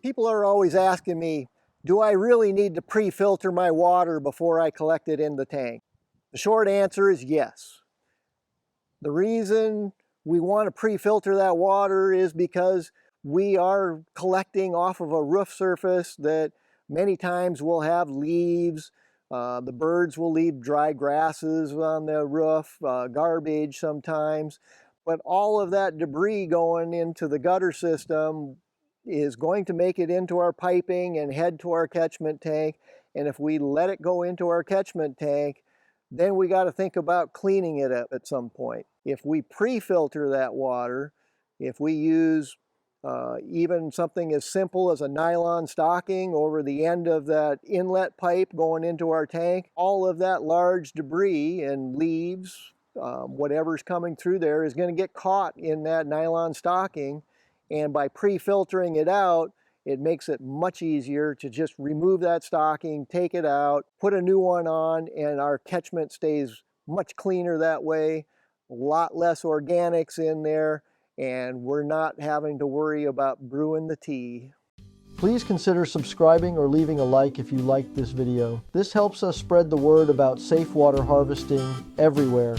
People are always asking me, do I really need to pre-filter my water before I collect it in the tank? The short answer is yes. The reason we want to pre-filter that water is because we are collecting off of a roof surface that many times will have leaves. The birds will leave dry grasses on the roof, garbage sometimes. But all of that debris going into the gutter system is going to make it into our piping and head to our catchment tank. And if we let it go into our catchment tank, then we got to think about cleaning it up at some point. If we pre-filter that water, if we use even something as simple as a nylon stocking over the end of that inlet pipe going into our tank, all of that large debris and leaves, whatever's coming through there is going to get caught in that nylon stocking. And by pre-filtering it out, it makes it much easier to just remove that stocking, take it out, put a new one on, and our catchment stays much cleaner that way. A lot less organics in there, and we're not having to worry about brewing the tea. Please consider subscribing or leaving a like if you liked this video. This helps us spread the word about safe water harvesting everywhere.